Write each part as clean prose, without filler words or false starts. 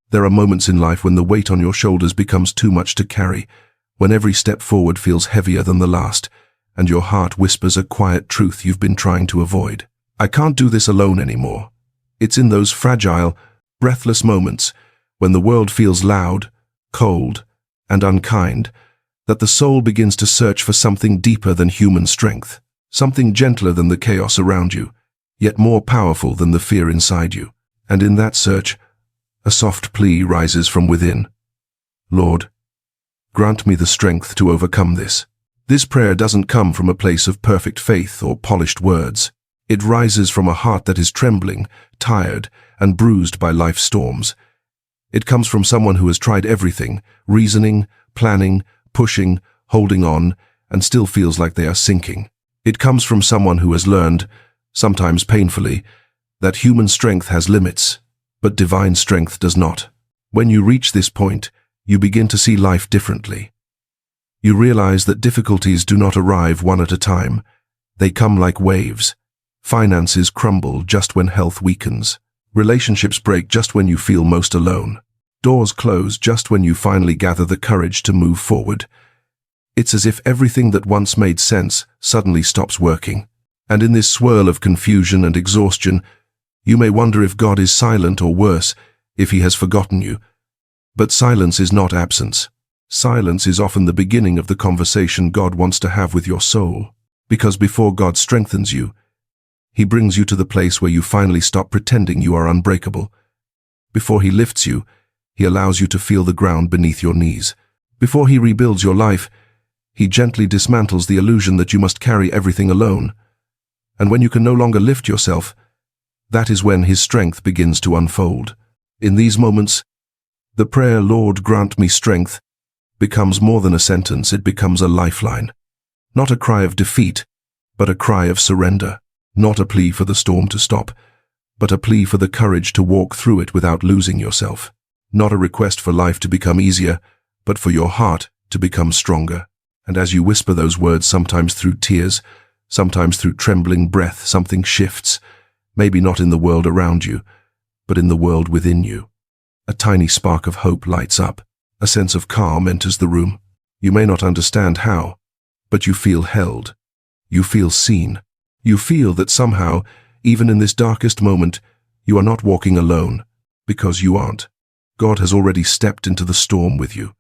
There are moments in life when the weight on your shoulders becomes too much to carry, when every step forward feels heavier than the last, and your heart whispers a quiet truth you've been trying to avoid. I can't do this alone anymore. It's in those fragile, breathless moments, when the world feels loud, cold, and unkind, that the soul begins to search for something deeper than human strength, something gentler than the chaos around you, yet more powerful than the fear inside you. And in that search, a soft plea rises from within. Lord, grant me the strength to overcome this. This prayer doesn't come from a place of perfect faith or polished words. It rises from a heart that is trembling, tired, and bruised by life's storms. It comes from someone who has tried everything, reasoning, planning, pushing, holding on, and still feels like they are sinking. It comes from someone who has learned, sometimes painfully, that human strength has limits, but divine strength does not. When you reach this point, you begin to see life differently. You realize that difficulties do not arrive one at a time. They come like waves. Finances crumble just when health weakens. Relationships break just when you feel most alone. Doors close just when you finally gather the courage to move forward. It's as if everything that once made sense suddenly stops working. And in this swirl of confusion and exhaustion, you may wonder if God is silent, or worse, if he has forgotten you. But silence is not absence. Silence is often the beginning of the conversation God wants to have with your soul. Because before God strengthens you, he brings you to the place where you finally stop pretending you are unbreakable. Before he lifts you, he allows you to feel the ground beneath your knees. Before he rebuilds your life, he gently dismantles the illusion that you must carry everything alone. And when you can no longer lift yourself, that is when his strength begins to unfold. In these moments, the prayer, Lord, grant me strength, becomes more than a sentence. It becomes a lifeline. Not a cry of defeat, but a cry of surrender. Not a plea for the storm to stop, but a plea for the courage to walk through it without losing yourself. Not a request for life to become easier, but for your heart to become stronger. And as you whisper those words, sometimes through tears, sometimes through trembling breath, something shifts, maybe not in the world around you, but in the world within you. A tiny spark of hope lights up. A sense of calm enters the room. You may not understand how, but you feel held. You feel seen. You feel that somehow, even in this darkest moment, you are not walking alone, because you aren't. God has already stepped into the storm with you.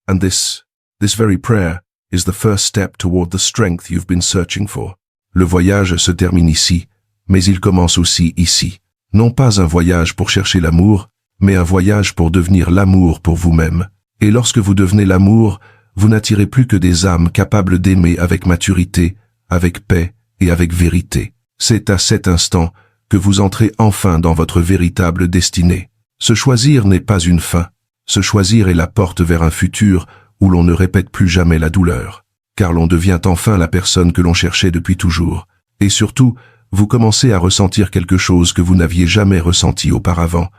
And this very prayer is the first step toward the strength you've been searching for. Le voyage se termine ici, mais il commence aussi ici. Non pas un voyage pour chercher l'amour, mais un voyage pour devenir l'amour pour vous-même. Et lorsque vous devenez l'amour, vous n'attirez plus que des âmes capables d'aimer avec maturité, avec paix et avec vérité. C'est à cet instant que vous entrez enfin dans votre véritable destinée. Se choisir n'est pas une fin. Se choisir est la porte vers un futur où l'on ne répète plus jamais la douleur. Car l'on devient enfin la personne que l'on cherchait depuis toujours. Et surtout, vous commencez à ressentir quelque chose que vous n'aviez jamais ressenti auparavant.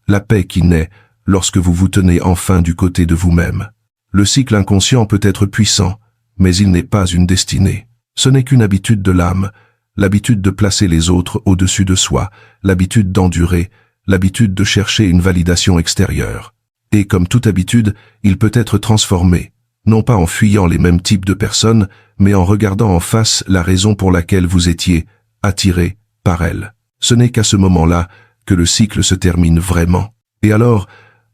La paix qui naît lorsque vous vous tenez enfin du côté de vous-même. Le cycle inconscient peut être puissant, mais il n'est pas une destinée. Ce n'est qu'une habitude de l'âme, l'habitude de placer les autres au-dessus de soi, l'habitude d'endurer, l'habitude de chercher une validation extérieure. Et comme toute habitude, il peut être transformé, non pas en fuyant les mêmes types de personnes, mais en regardant en face la raison pour laquelle vous étiez attiré par elles. Ce n'est qu'à ce moment-là que le cycle se termine vraiment. Et alors,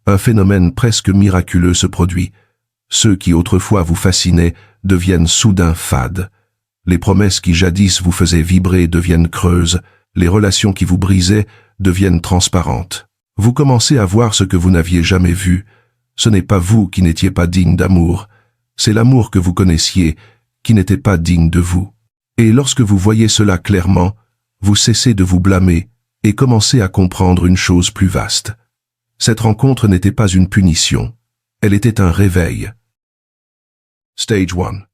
un phénomène presque miraculeux se produit. Ceux qui autrefois vous fascinaient deviennent soudain fades. Les promesses qui jadis vous faisaient vibrer deviennent creuses. Les relations qui vous brisaient deviennent transparentes. Vous commencez à voir ce que vous n'aviez jamais vu. Ce n'est pas vous qui n'étiez pas digne d'amour. C'est l'amour que vous connaissiez qui n'était pas digne de vous. Et lorsque vous voyez cela clairement, vous cessez de vous blâmer et commencez à comprendre une chose plus vaste. Cette rencontre n'était pas une punition, elle était un réveil. Stage 1.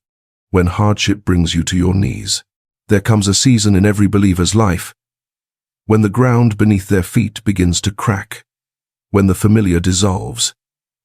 When hardship brings you to your knees. There comes a season in every believer's life when the ground beneath their feet begins to crack, when the familiar dissolves,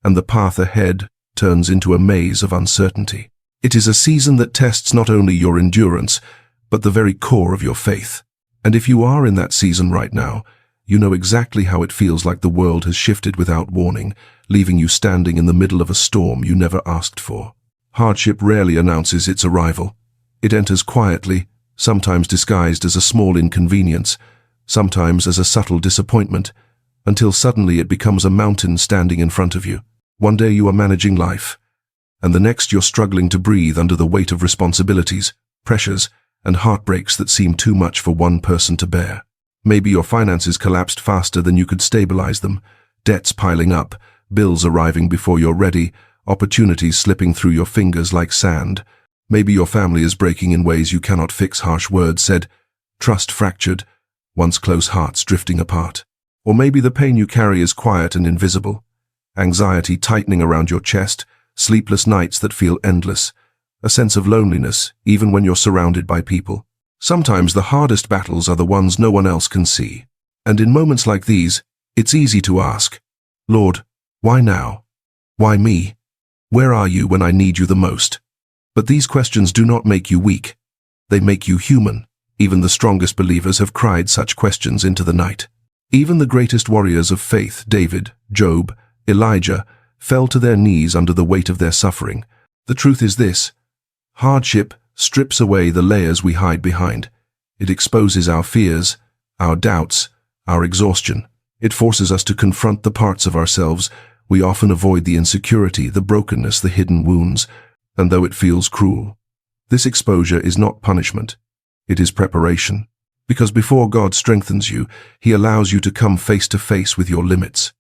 and the path ahead turns into a maze of uncertainty. It is a season that tests not only your endurance, but the very core of your faith. And if you are in that season right now, You know exactly how it feels, like the world has shifted without warning, leaving you standing in the middle of a storm you never asked for. Hardship rarely announces its arrival. It enters quietly, sometimes disguised as a small inconvenience, sometimes as a subtle disappointment, until suddenly it becomes a mountain standing in front of you. One day you are managing life, and the next you're struggling to breathe under the weight of responsibilities, pressures, and heartbreaks that seem too much for one person to bear. Maybe your finances collapsed faster than you could stabilize them, debts piling up, bills arriving before you're ready, opportunities slipping through your fingers like sand. Maybe your family is breaking in ways you cannot fix, harsh words said, trust fractured, once close hearts drifting apart. Or maybe the pain you carry is quiet and invisible, anxiety tightening around your chest, sleepless nights that feel endless, a sense of loneliness even when you're surrounded by people. Sometimes the hardest battles are the ones no one else can see. And in moments like these, it's easy to ask, Lord, why now? Why me? Where are you when I need you the most? But these questions do not make you weak. They make you human. Even the strongest believers have cried such questions into the night. Even the greatest warriors of faith, David, Job, Elijah, fell to their knees under the weight of their suffering. The truth is this: hardship strips away the layers we hide behind. It exposes our fears, our doubts, our exhaustion. It forces us to confront the parts of ourselves we often avoid, the insecurity, the brokenness, the hidden wounds. And though it feels cruel, this exposure is not punishment. It is preparation. Because before God strengthens you, He allows you to come face to face with your limits.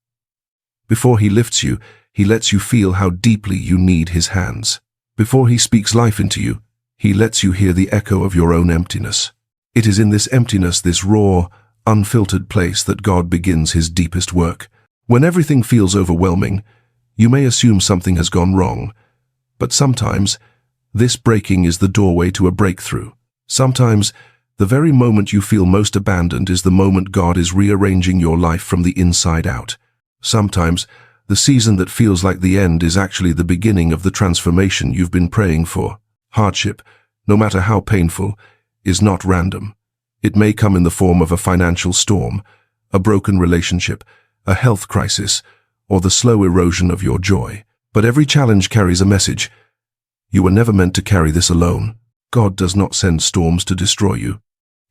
Before He lifts you, He lets you feel how deeply you need His hands. Before He speaks life into you, He lets you hear the echo of your own emptiness. It is in this emptiness, this raw, unfiltered place, that God begins His deepest work. When everything feels overwhelming, you may assume something has gone wrong. But sometimes, this breaking is the doorway to a breakthrough. Sometimes, the very moment you feel most abandoned is the moment God is rearranging your life from the inside out. Sometimes, the season that feels like the end is actually the beginning of the transformation you've been praying for. Hardship, no matter how painful, is not random. It may come in the form of a financial storm, a broken relationship, a health crisis, or the slow erosion of your joy. But every challenge carries a message. You were never meant to carry this alone. God does not send storms to destroy you.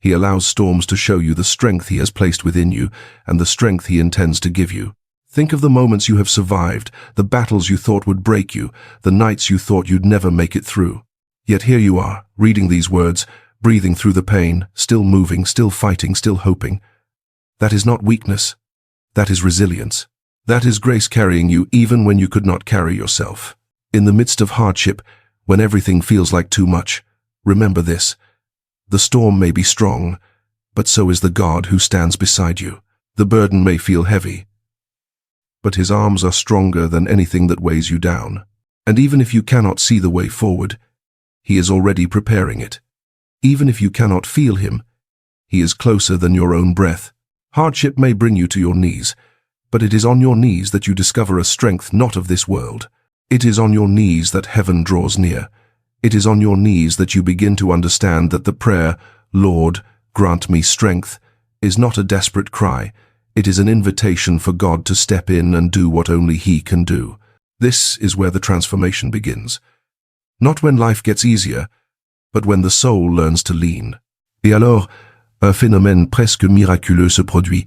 He allows storms to show you the strength He has placed within you and the strength He intends to give you. Think of the moments you have survived, the battles you thought would break you, the nights you thought you'd never make it through. Yet here you are, reading these words, breathing through the pain, still moving, still fighting, still hoping. That is not weakness. That is resilience. That is grace carrying you even when you could not carry yourself. In the midst of hardship, when everything feels like too much, remember this: the storm may be strong, but so is the God who stands beside you. The burden may feel heavy, but His arms are stronger than anything that weighs you down. And even if you cannot see the way forward, He is already preparing it. Even if you cannot feel Him, He is closer than your own breath. Hardship may bring you to your knees, but it is on your knees that you discover a strength not of this world. It is on your knees that heaven draws near. It is on your knees that you begin to understand that the prayer, Lord, grant me strength, is not a desperate cry. It is an invitation for God to step in and do what only He can do. This is where the transformation begins. Not when life gets easier, but when the soul learns to lean. Et alors, un phénomène presque miraculeux se produit.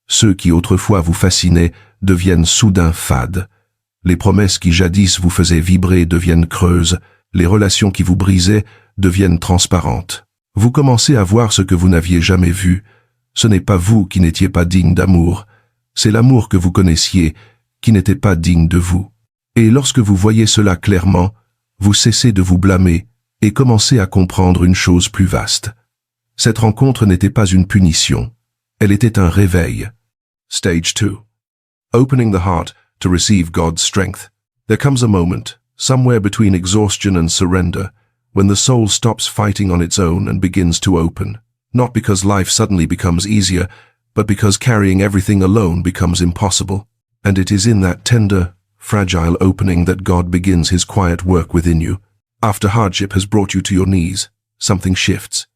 Ceux qui autrefois vous fascinaient deviennent soudain fades. Les promesses qui jadis vous faisaient vibrer deviennent creuses. Les relations qui vous brisaient deviennent transparentes. Vous commencez à voir ce que vous n'aviez jamais vu. Ce n'est pas vous qui n'étiez pas digne d'amour. C'est l'amour que vous connaissiez qui n'était pas digne de vous. Et lorsque vous voyez cela clairement, vous cessez de vous blâmer et commencez à comprendre une chose plus vaste. Cette rencontre n'était pas une punition. Elle était un réveil. Stage 2. Opening the heart to receive God's strength. There comes a moment, somewhere between exhaustion and surrender, when the soul stops fighting on its own and begins to open. Not because life suddenly becomes easier, but because carrying everything alone becomes impossible. And it is in that tender, fragile opening that God begins His quiet work within you. After hardship has brought you to your knees, something shifts.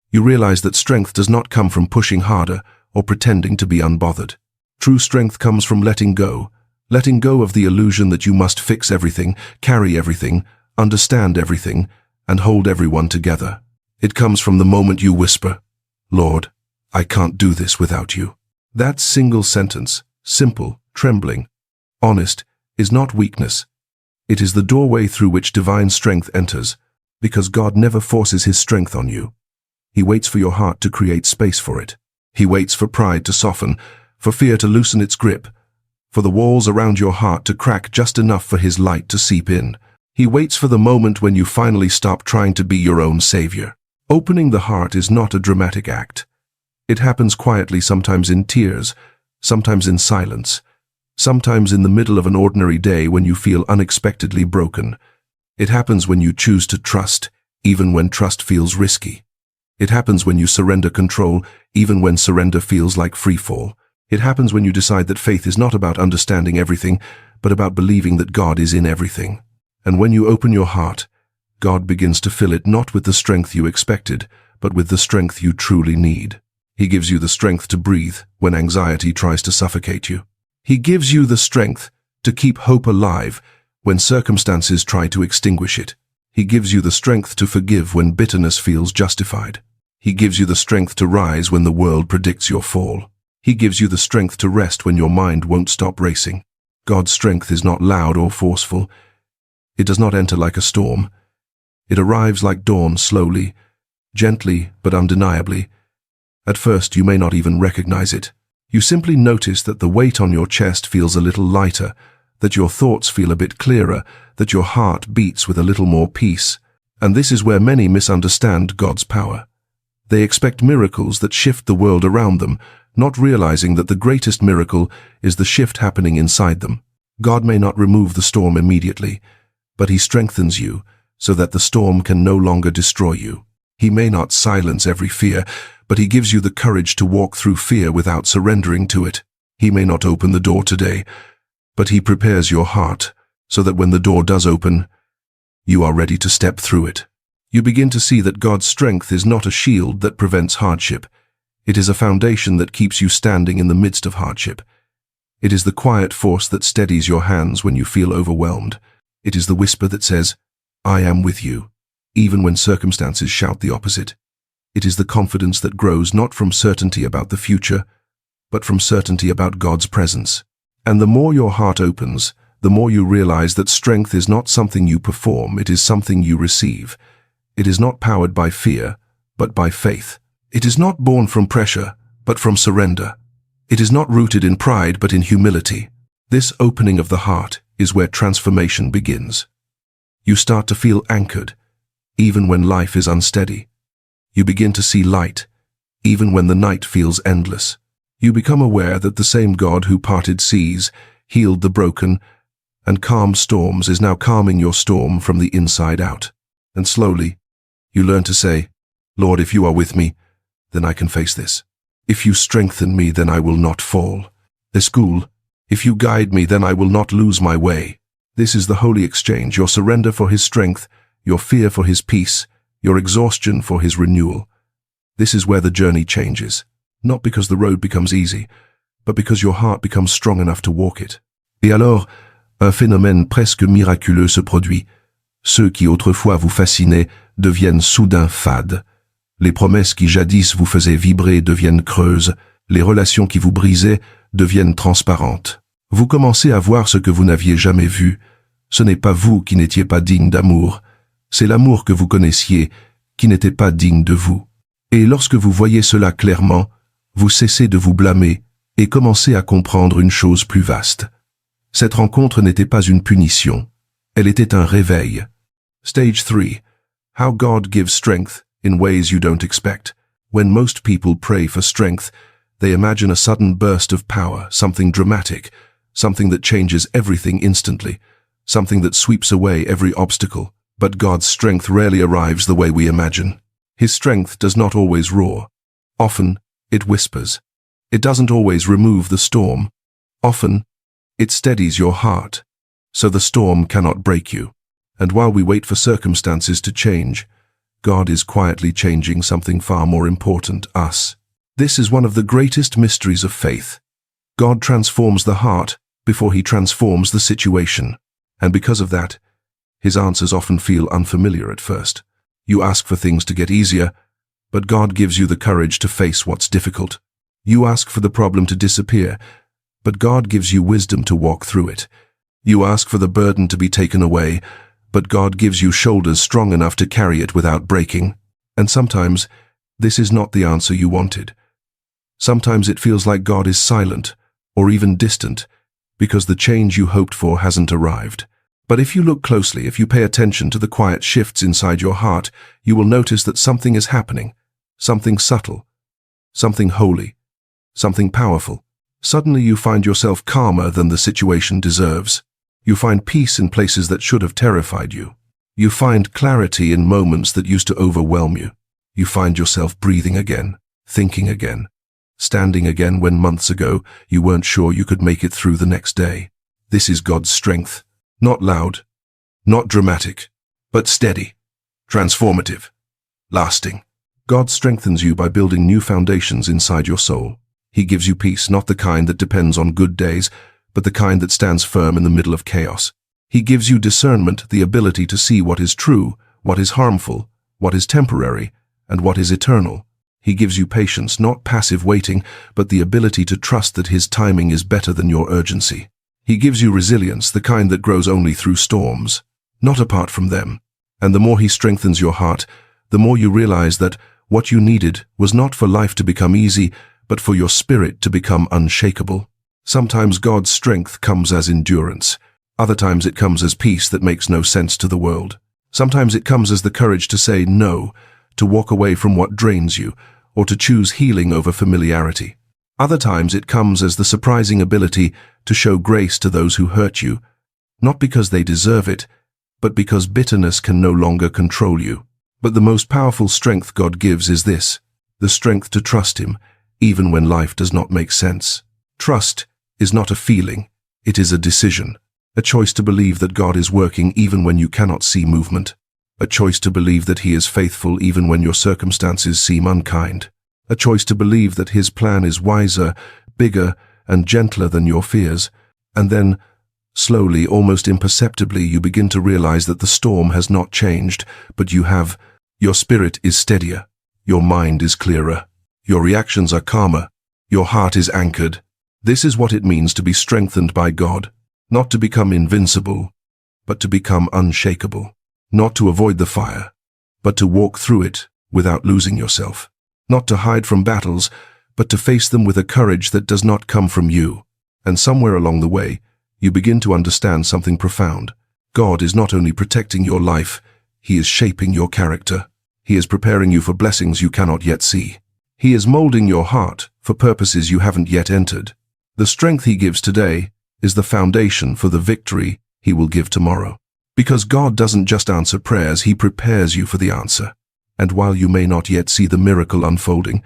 You realize that strength does not come from pushing harder or pretending to be unbothered. True strength comes from letting go of the illusion that you must fix everything, carry everything, understand everything, and hold everyone together. It comes from the moment you whisper, "Lord, I can't do this without you." That single sentence, simple, trembling, honest, is not weakness. It is the doorway through which divine strength enters, because God never forces his strength on you. He waits for your heart to create space for it. He waits for pride to soften, for fear to loosen its grip, for the walls around your heart to crack just enough for his light to seep in. He waits for the moment when you finally stop trying to be your own savior. Opening the heart is not a dramatic act. It happens quietly, sometimes in tears, sometimes in silence, sometimes in the middle of an ordinary day when you feel unexpectedly broken. It happens when you choose to trust, even when trust feels risky. It happens when you surrender control, even when surrender feels like freefall. It happens when you decide that faith is not about understanding everything, but about believing that God is in everything. And when you open your heart, God begins to fill it not with the strength you expected, but with the strength you truly need. He gives you the strength to breathe when anxiety tries to suffocate you. He gives you the strength to keep hope alive when circumstances try to extinguish it. He gives you the strength to forgive when bitterness feels justified. He gives you the strength to rise when the world predicts your fall. He gives you the strength to rest when your mind won't stop racing. God's strength is not loud or forceful. It does not enter like a storm. It arrives like dawn, slowly, gently but undeniably. At first, you may not even recognize it. You simply notice that the weight on your chest feels a little lighter, that your thoughts feel a bit clearer, that your heart beats with a little more peace. And this is where many misunderstand God's power. They expect miracles that shift the world around them, not realizing that the greatest miracle is the shift happening inside them. God may not remove the storm immediately, but he strengthens you so that the storm can no longer destroy you. He may not silence every fear, but he gives you the courage to walk through fear without surrendering to it. He may not open the door today, but he prepares your heart so that when the door does open, you are ready to step through it. You begin to see that God's strength is not a shield that prevents hardship. It is a foundation that keeps you standing in the midst of hardship. It is the quiet force that steadies your hands when you feel overwhelmed. It is the whisper that says, "I am with you," even when circumstances shout the opposite. It is the confidence that grows not from certainty about the future, but from certainty about God's presence. And the more your heart opens, the more you realize that strength is not something you perform, it is something you receive. It is not powered by fear, but by faith. It is not born from pressure, but from surrender. It is not rooted in pride, but in humility. This opening of the heart is where transformation begins. You start to feel anchored, even when life is unsteady. You begin to see light, even when the night feels endless. You become aware that the same God who parted seas, healed the broken, and calmed storms is now calming your storm from the inside out. And slowly, you learn to say, "Lord, if you are with me, then I can face this. If you strengthen me, then I will not fall. Eskul, if you guide me, then I will not lose my way." This is the holy exchange, your surrender for his strength, your fear for his peace, your exhaustion for his renewal. This is where the journey changes, not because the road becomes easy, but because your heart becomes strong enough to walk it. Et alors, un phénomène presque miraculeux se produit. Ceux qui autrefois vous fascinaient deviennent soudain fades. Les promesses qui jadis vous faisaient vibrer deviennent creuses. Les relations qui vous brisaient deviennent transparentes. Vous commencez à voir ce que vous n'aviez jamais vu. Ce n'est pas vous qui n'étiez pas digne d'amour. C'est l'amour que vous connaissiez qui n'était pas digne de vous. Et lorsque vous voyez cela clairement, vous cessez de vous blâmer et commencez à comprendre une chose plus vaste. Cette rencontre n'était pas une punition. Elle était un réveil. Stage 3. How God gives strength in ways you don't expect. When most people pray for strength, they imagine a sudden burst of power, something dramatic, something that changes everything instantly, something that sweeps away every obstacle. But God's strength rarely arrives the way we imagine. His strength does not always roar. Often, it whispers. It doesn't always remove the storm. Often, it steadies your heart, so the storm cannot break you. And while we wait for circumstances to change, God is quietly changing something far more important, us. This is one of the greatest mysteries of faith. God transforms the heart before he transforms the situation. And because of that, his answers often feel unfamiliar at first. You ask for things to get easier, but God gives you the courage to face what's difficult. You ask for the problem to disappear, but God gives you wisdom to walk through it. You ask for the burden to be taken away, but God gives you shoulders strong enough to carry it without breaking. And sometimes, this is not the answer you wanted. Sometimes it feels like God is silent, or even distant, because the change you hoped for hasn't arrived. But if you look closely, if you pay attention to the quiet shifts inside your heart, you will notice that something is happening. Something subtle, something holy, something powerful. Suddenly you find yourself calmer than the situation deserves. You find peace in places that should have terrified you. You find clarity in moments that used to overwhelm you. You find yourself breathing again, thinking again, standing again when months ago you weren't sure you could make it through the next day. This is God's strength. Not loud, not dramatic, but steady, transformative, lasting. God strengthens you by building new foundations inside your soul. He gives you peace, not the kind that depends on good days, but the kind that stands firm in the middle of chaos. He gives you discernment, the ability to see what is true, what is harmful, what is temporary, and what is eternal. He gives you patience, not passive waiting, but the ability to trust that his timing is better than your urgency. He gives you resilience, the kind that grows only through storms, not apart from them. And the more he strengthens your heart, the more you realize that what you needed was not for life to become easy, but for your spirit to become unshakable. Sometimes God's strength comes as endurance. Other times it comes as peace that makes no sense to the world. Sometimes it comes as the courage to say no, to walk away from what drains you, or to choose healing over familiarity. Other times it comes as the surprising ability to show grace to those who hurt you, not because they deserve it, but because bitterness can no longer control you. But the most powerful strength God gives is this, the strength to trust him, even when life does not make sense. Trust is not a feeling, it is a decision, a choice to believe that God is working even when you cannot see movement, a choice to believe that he is faithful even when your circumstances seem unkind, a choice to believe that his plan is wiser, bigger, and gentler than your fears. And then, slowly, almost imperceptibly, you begin to realize that the storm has not changed, but you have. Your spirit is steadier, your mind is clearer, your reactions are calmer, your heart is anchored. This is what it means to be strengthened by God, not to become invincible, but to become unshakable, not to avoid the fire, but to walk through it without losing yourself. Not to hide from battles, but to face them with a courage that does not come from you. And somewhere along the way, you begin to understand something profound. God is not only protecting your life, he is shaping your character. He is preparing you for blessings you cannot yet see. He is molding your heart for purposes you haven't yet entered. The strength he gives today is the foundation for the victory he will give tomorrow. Because God doesn't just answer prayers, he prepares you for the answer. And while you may not yet see the miracle unfolding,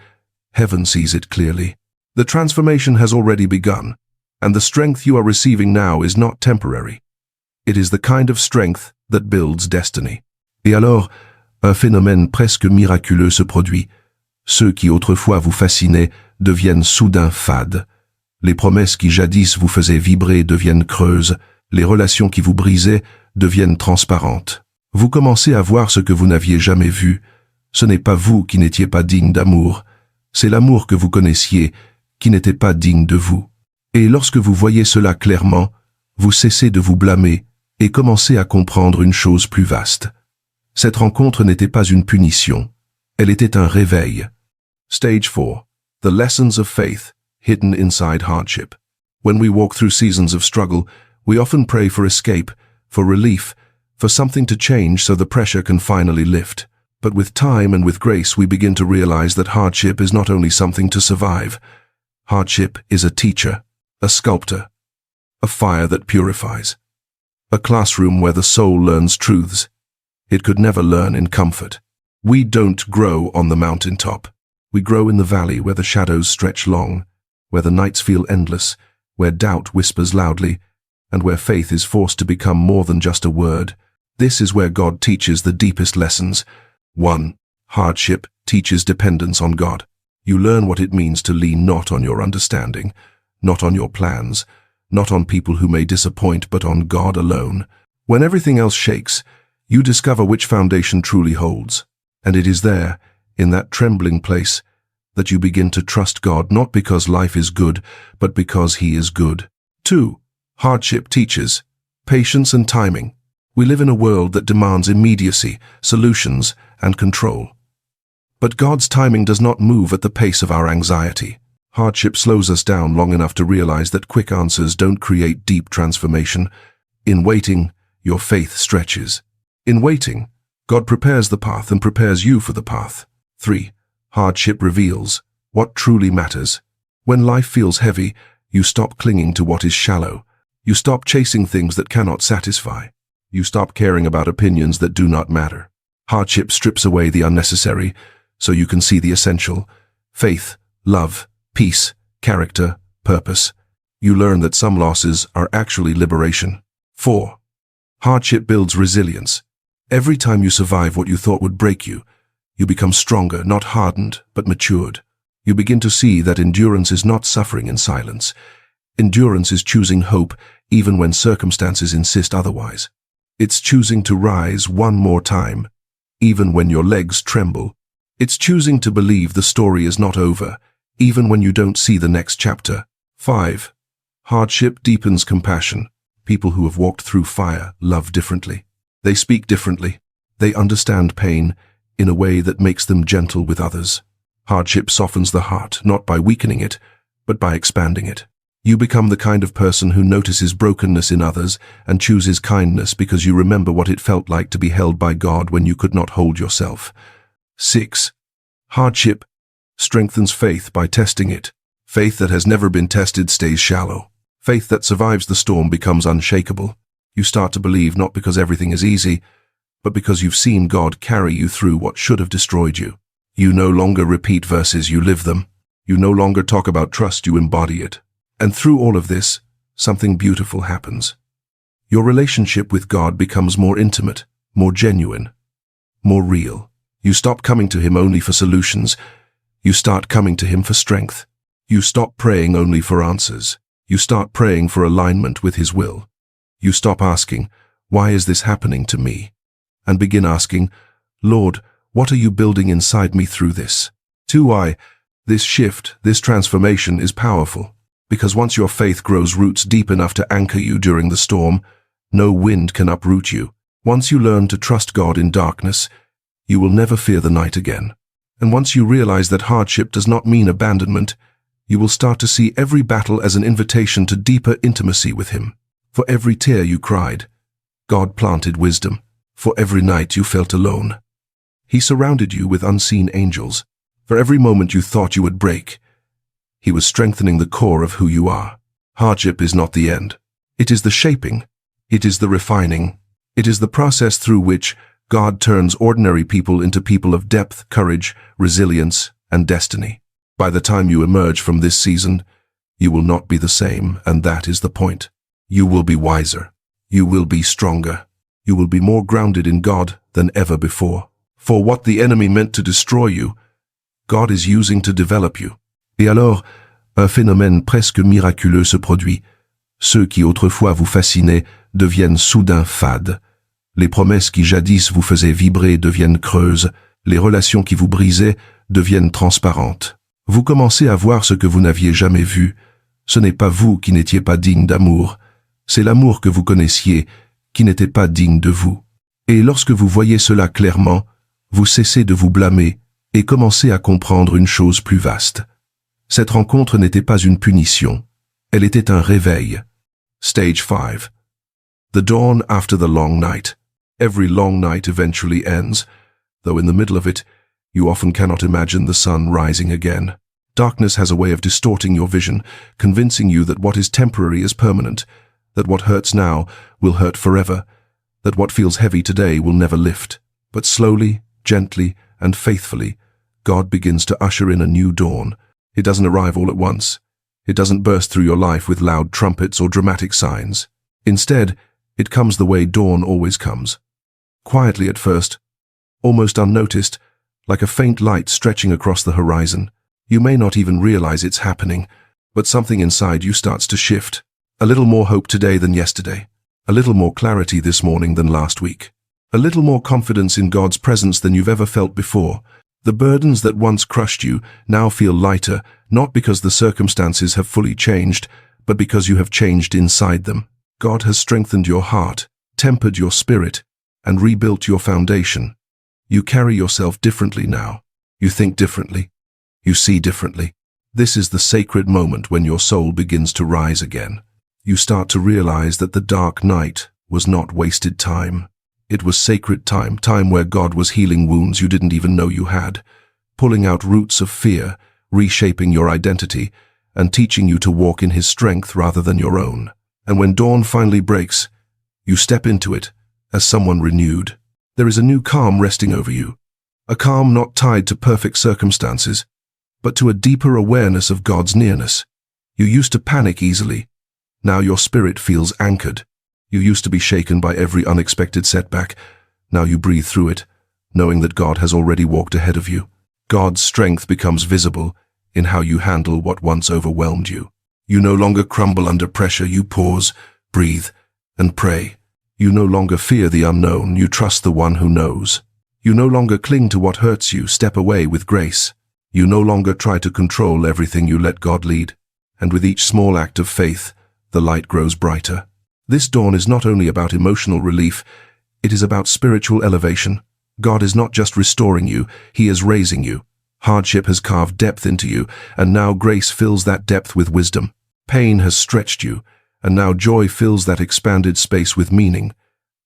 heaven sees it clearly. The transformation has already begun, and the strength you are receiving now is not temporary. It is the kind of strength that builds destiny. Et alors, un phénomène presque miraculeux se produit. Ceux qui autrefois vous fascinaient deviennent soudain fades. Les promesses qui jadis vous faisaient vibrer deviennent creuses. Les relations qui vous brisaient deviennent transparentes. Vous commencez à voir ce que vous n'aviez jamais vu. Ce n'est pas vous qui n'étiez pas digne d'amour, c'est l'amour que vous connaissiez qui n'était pas digne de vous. Et lorsque vous voyez cela clairement, vous cessez de vous blâmer et commencez à comprendre une chose plus vaste. Cette rencontre n'était pas une punition, elle était un réveil. Stage 4. The lessons of faith hidden inside hardship. When we walk through seasons of struggle, we often pray for escape, for relief, for something to change so the pressure can finally lift. But with time and with grace, we begin to realize that hardship is not only something to survive. Hardship is a teacher, a sculptor, a fire that purifies, a classroom where the soul learns truths it could never learn in comfort. We don't grow on the mountaintop. We grow in the valley where the shadows stretch long, where the nights feel endless, where doubt whispers loudly, and where faith is forced to become more than just a word. This is where God teaches the deepest lessons. 1. Hardship teaches dependence on God. You learn what it means to lean not on your understanding, not on your plans, not on people who may disappoint, but on God alone. When everything else shakes, you discover which foundation truly holds. And it is there, in that trembling place, that you begin to trust God, not because life is good, but because He is good. 2. Hardship teaches patience and timing. We live in a world that demands immediacy, solutions, and control. But God's timing does not move at the pace of our anxiety. Hardship slows us down long enough to realize that quick answers don't create deep transformation. In waiting, your faith stretches. In waiting, God prepares the path and prepares you for the path. 3. Hardship reveals what truly matters. When life feels heavy, you stop clinging to what is shallow. You stop chasing things that cannot satisfy. You stop caring about opinions that do not matter. Hardship strips away the unnecessary, so you can see the essential: faith, love, peace, character, purpose. You learn that some losses are actually liberation. 4. Hardship builds resilience. Every time you survive what you thought would break you, you become stronger, not hardened, but matured. You begin to see that endurance is not suffering in silence. Endurance is choosing hope even when circumstances insist otherwise. It's choosing to rise one more time, even when your legs tremble. It's choosing to believe the story is not over, even when you don't see the next chapter. 5. Hardship deepens compassion. People who have walked through fire love differently. They speak differently. They understand pain in a way that makes them gentle with others. Hardship softens the heart, not by weakening it, but by expanding it. You become the kind of person who notices brokenness in others and chooses kindness because you remember what it felt like to be held by God when you could not hold yourself. 6. Hardship strengthens faith by testing it. Faith that has never been tested stays shallow. Faith that survives the storm becomes unshakable. You start to believe not because everything is easy, but because you've seen God carry you through what should have destroyed you. You no longer repeat verses, you live them. You no longer talk about trust, you embody it. And through all of this, something beautiful happens. Your relationship with God becomes more intimate, more genuine, more real. You stop coming to Him only for solutions. You start coming to Him for strength. You stop praying only for answers. You start praying for alignment with His will. You stop asking, "Why is this happening to me?" and begin asking, "Lord, what are you building inside me through this?" 2. This shift, this transformation is powerful, because once your faith grows roots deep enough to anchor you during the storm, no wind can uproot you. Once you learn to trust God in darkness, you will never fear the night again. And once you realize that hardship does not mean abandonment, you will start to see every battle as an invitation to deeper intimacy with Him. For every tear you cried, God planted wisdom. For every night you felt alone, He surrounded you with unseen angels. For every moment you thought you would break, He was strengthening the core of who you are. Hardship is not the end. It is the shaping. It is the refining. It is the process through which God turns ordinary people into people of depth, courage, resilience, and destiny. By the time you emerge from this season, you will not be the same, and that is the point. You will be wiser. You will be stronger. You will be more grounded in God than ever before. For what the enemy meant to destroy you, God is using to develop you. Et alors, un phénomène presque miraculeux se produit. Ceux qui autrefois vous fascinaient deviennent soudain fades. Les promesses qui jadis vous faisaient vibrer deviennent creuses. Les relations qui vous brisaient deviennent transparentes. Vous commencez à voir ce que vous n'aviez jamais vu. Ce n'est pas vous qui n'étiez pas digne d'amour. C'est l'amour que vous connaissiez qui n'était pas digne de vous. Et lorsque vous voyez cela clairement, vous cessez de vous blâmer et commencez à comprendre une chose plus vaste. Cette rencontre n'était pas une punition, elle était un réveil. Stage 5. The dawn after the long night. Every long night eventually ends, though in the middle of it, you often cannot imagine the sun rising again. Darkness has a way of distorting your vision, convincing you that what is temporary is permanent, that what hurts now will hurt forever, that what feels heavy today will never lift. But slowly, gently, and faithfully, God begins to usher in a new dawn. It doesn't arrive all at once. It doesn't burst through your life with loud trumpets or dramatic signs. Instead, it comes the way dawn always comes. Quietly at first, almost unnoticed, like a faint light stretching across the horizon. You may not even realize it's happening, but something inside you starts to shift. A little more hope today than yesterday. A little more clarity this morning than last week. A little more confidence in God's presence than you've ever felt before. The burdens that once crushed you now feel lighter, not because the circumstances have fully changed, but because you have changed inside them. God has strengthened your heart, tempered your spirit, and rebuilt your foundation. You carry yourself differently now. You think differently. You see differently. This is the sacred moment when your soul begins to rise again. You start to realize that the dark night was not wasted time. It was sacred time, time where God was healing wounds you didn't even know you had, pulling out roots of fear, reshaping your identity, and teaching you to walk in His strength rather than your own. And when dawn finally breaks, you step into it as someone renewed. There is a new calm resting over you, a calm not tied to perfect circumstances, but to a deeper awareness of God's nearness. You used to panic easily. Now your spirit feels anchored. You used to be shaken by every unexpected setback. Now you breathe through it, knowing that God has already walked ahead of you. God's strength becomes visible in how you handle what once overwhelmed you. You no longer crumble under pressure. You pause, breathe, and pray. You no longer fear the unknown. You trust the one who knows. You no longer cling to what hurts you. Step away with grace. You no longer try to control everything. You let God lead. And with each small act of faith, the light grows brighter. This dawn is not only about emotional relief, it is about spiritual elevation. God is not just restoring you, He is raising you. Hardship has carved depth into you, and now grace fills that depth with wisdom. Pain has stretched you, and now joy fills that expanded space with meaning.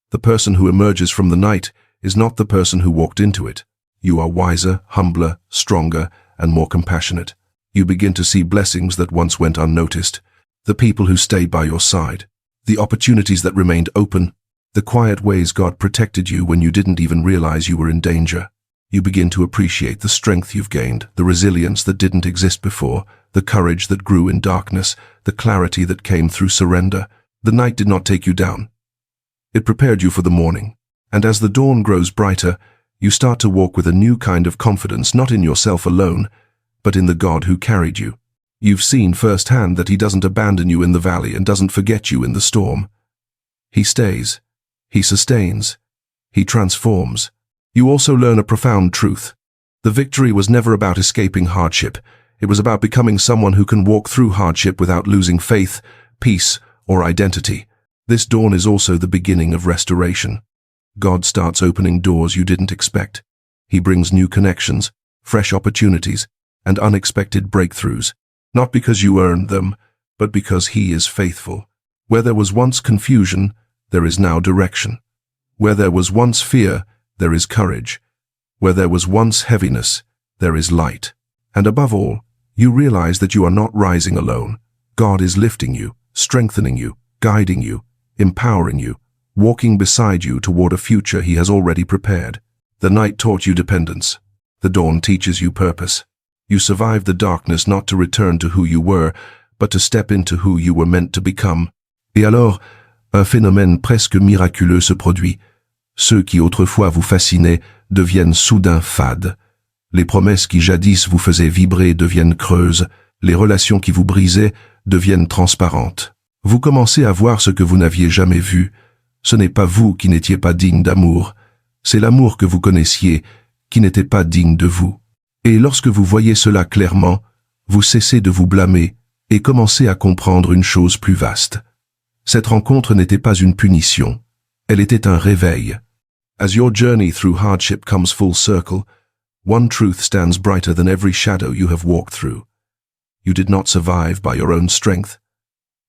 The person who emerges from the night is not the person who walked into it. You are wiser, humbler, stronger, and more compassionate. You begin to see blessings that once went unnoticed. The people who stayed by your side. The opportunities that remained open. The quiet ways God protected you when you didn't even realize you were in danger. You begin to appreciate the strength you've gained, the resilience that didn't exist before, the courage that grew in darkness, the clarity that came through surrender. The night did not take you down. It prepared you for the morning. And as the dawn grows brighter, you start to walk with a new kind of confidence, not in yourself alone, but in the God who carried you. You've seen firsthand that He doesn't abandon you in the valley and doesn't forget you in the storm. He stays. He sustains. He transforms. You also learn a profound truth. The victory was never about escaping hardship. It was about becoming someone who can walk through hardship without losing faith, peace, or identity. This dawn is also the beginning of restoration. God starts opening doors you didn't expect. He brings new connections, fresh opportunities, and unexpected breakthroughs. Not because you earned them, but because He is faithful. Where there was once confusion, there is now direction. Where there was once fear, there is courage. Where there was once heaviness, there is light. And above all, you realize that you are not rising alone. God is lifting you, strengthening you, guiding you, empowering you, walking beside you toward a future He has already prepared. The night taught you dependence. The dawn teaches you purpose. You survived the darkness not to return to who you were, but to step into who you were meant to become. Et alors, un phénomène presque miraculeux se produit. Ceux qui autrefois vous fascinaient deviennent soudain fades. Les promesses qui jadis vous faisaient vibrer deviennent creuses. Les relations qui vous brisaient deviennent transparentes. Vous commencez à voir ce que vous n'aviez jamais vu. Ce n'est pas vous qui n'étiez pas digne d'amour. C'est l'amour que vous connaissiez qui n'était pas digne de vous. Et lorsque vous voyez cela clairement, vous cessez de vous blâmer et commencez à comprendre une chose plus vaste. Cette rencontre n'était pas une punition, elle était un réveil. As your journey through hardship comes full circle, one truth stands brighter than every shadow you have walked through. You did not survive by your own strength.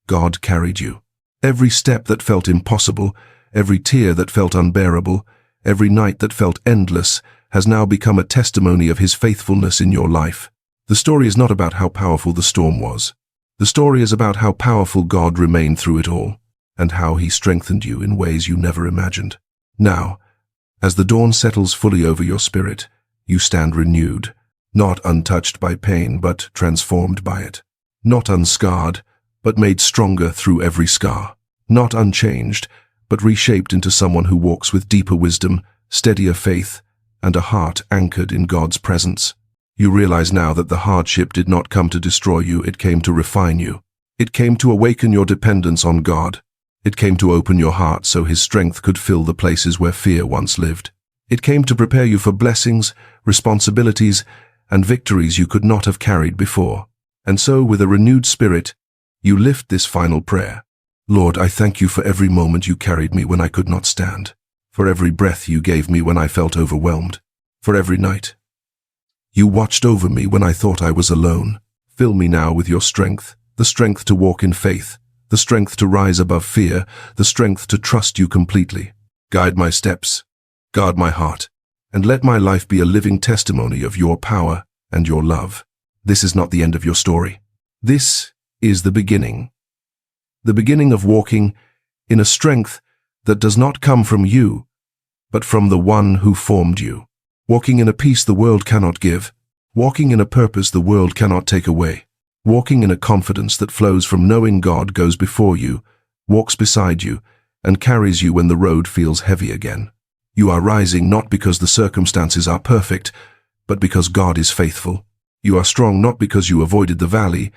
God carried you. Every step that felt impossible, every tear that felt unbearable, every night that felt endless, has now become a testimony of His faithfulness in your life. The story is not about how powerful the storm was. The story is about how powerful God remained through it all, and how He strengthened you in ways you never imagined. Now, as the dawn settles fully over your spirit, you stand renewed, not untouched by pain, but transformed by it. Not unscarred, but made stronger through every scar. Not unchanged, but reshaped into someone who walks with deeper wisdom, steadier faith, and a heart anchored in God's presence. You realize now that the hardship did not come to destroy you, it came to refine you. It came to awaken your dependence on God. It came to open your heart so His strength could fill the places where fear once lived. It came to prepare you for blessings, responsibilities, and victories you could not have carried before. And so, with a renewed spirit, you lift this final prayer. Lord, I thank you for every moment you carried me when I could not stand, for every breath you gave me when I felt overwhelmed, for every night you watched over me when I thought I was alone. Fill me now with your strength, the strength to walk in faith, the strength to rise above fear, the strength to trust you completely. Guide my steps, guard my heart, and let my life be a living testimony of your power and your love. This is not the end of your story. This is the beginning of walking in a strength that does not come from you, but from the one who formed you. Walking in a peace the world cannot give, walking in a purpose the world cannot take away, walking in a confidence that flows from knowing God goes before you, walks beside you, and carries you when the road feels heavy again. You are rising not because the circumstances are perfect, but because God is faithful. You are strong not because you avoided the valley,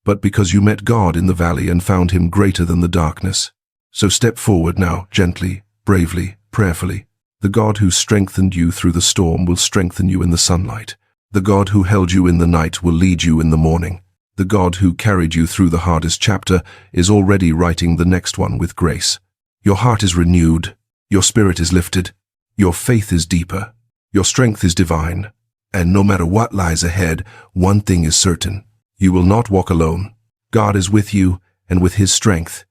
but because you met God in the valley and found Him greater than the darkness. So step forward now, gently, bravely, prayerfully. The God who strengthened you through the storm will strengthen you in the sunlight. The God who held you in the night will lead you in the morning. The God who carried you through the hardest chapter is already writing the next one with grace. Your heart is renewed, your spirit is lifted, your faith is deeper, your strength is divine, and no matter what lies ahead, one thing is certain. You will not walk alone. God is with you, and with His strength,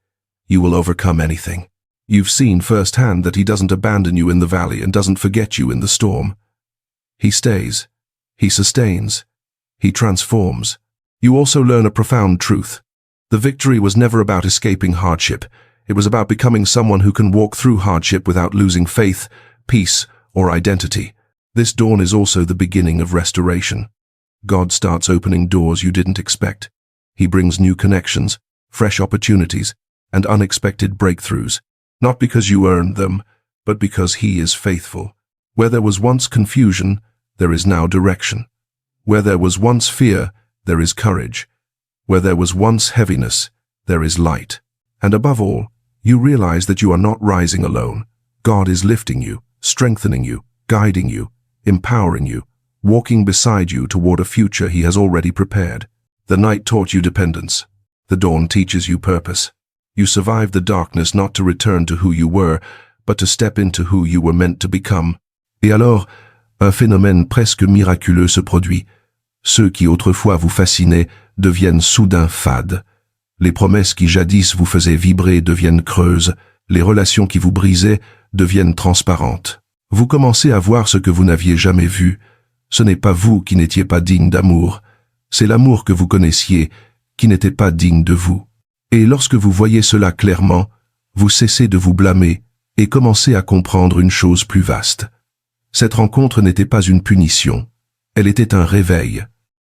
you will overcome anything. You've seen firsthand that He doesn't abandon you in the valley and doesn't forget you in the storm. He stays, He sustains, He transforms. You also learn a profound truth. The victory was never about escaping hardship. It was about becoming someone who can walk through hardship without losing faith, peace, or identity. This dawn is also the beginning of restoration. God starts opening doors you didn't expect. He brings new connections, fresh opportunities, and unexpected breakthroughs, not because you earned them, but because He is faithful. Where there was once confusion, there is now direction. Where there was once fear, there is courage. Where there was once heaviness, there is light. And above all, you realize that you are not rising alone. God is lifting you, strengthening you, guiding you, empowering you, walking beside you toward a future He has already prepared. The night taught you dependence. The dawn teaches you purpose. You survived the darkness not to return to who you were, but to step into who you were meant to become. Et alors, un phénomène presque miraculeux se produit. Ceux qui autrefois vous fascinaient deviennent soudain fades. Les promesses qui jadis vous faisaient vibrer deviennent creuses. Les relations qui vous brisaient deviennent transparentes. Vous commencez à voir ce que vous n'aviez jamais vu. Ce n'est pas vous qui n'étiez pas digne d'amour. C'est l'amour que vous connaissiez qui n'était pas digne de vous. Et lorsque vous voyez cela clairement, vous cessez de vous blâmer et commencez à comprendre une chose plus vaste. Cette rencontre n'était pas une punition. Elle était un réveil.